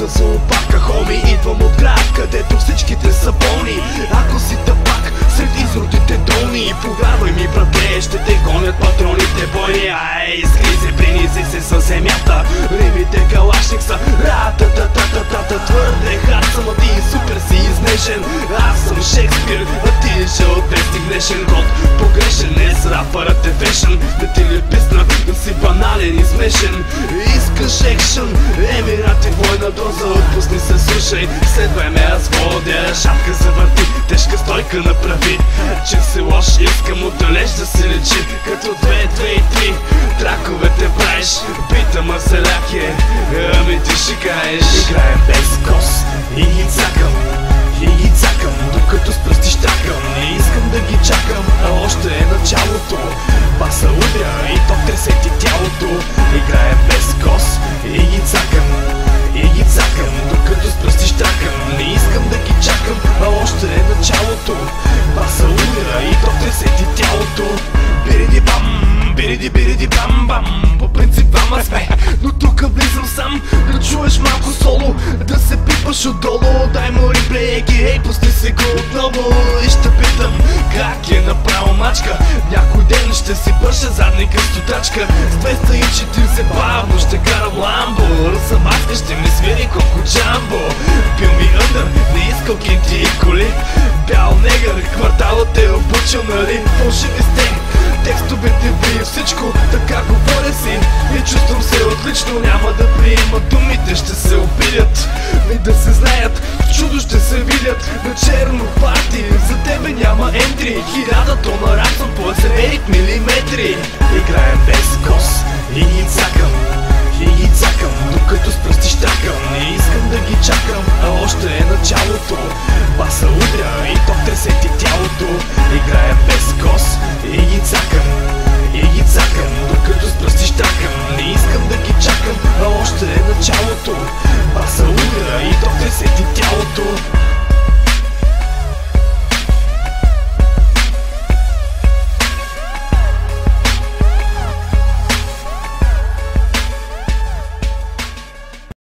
с лопатка, хоми, идвам от град, където всичките са болни. Ако си тъпак сред изродите долни, и повярвай ми, братле, ще те гонят патроните бойни. Ай, изкри се, принизи се със земята, римите калашник са ра-та-та-та-та-та. Твърде хард съм, а ти супер си изнежен. Аз съм Шекспир, а ти жълтести гнешен. Код погрешен, не с рапърът е фешен. Да ти ли писна, да си банален и смешен. Искаш екшън, емирати, двойна доза, отпусни се, слушай. Следвай ме, аз водя, шапка се върти, тежка стойка направи. Че си лош, искам отдалеч да се лечи. Като 2, 2 и 3 траковете правиш, бита маселяк е, ами ти шикаеш. Играем без кос и ги цакам, и ги цакам, докато с пръсти щакам. Не искам да ги чакам, а още е началото. Баса удря и то тресе ти тялото. Играем без кос и ги цакам, и ги цакам, докато с пръсти щакам. Не искам да ги чакам, а още е началото. Баса удря и то тресе ти тялото. Бириди бам, бириди бам бам. По принцип двама сме, но тук влизам сам. Да чуеш малко соло, да се пипаш отдолу. Дай му реплей, ей, пусти си го отново. И ще питам, как е направо мачка. Някой ден ще си бърша задника с тотачка. С 240 бавно ще карам ламбо. Ръсамаска ще ми свири колко джамбо. Пил ми ъндър, не искал кинти и коли. Бял негър, кварталът е обучил, нали? Фалшиви сте, текстовете ви, всичко така говоря си. И чувствам се отлично, няма да приемат думите, ще се обидят. И да се знаят, в чудо ще се видят. На черно парти, за тебе няма ентри. 1000 тона рап съм по в милиметри. Играем без кос и ги цакам, и ги цакам, докато с пръсти щакам. Не искам да ги чакам, а още е началото. Баса удря и то тресе ти тялото. Играем без кос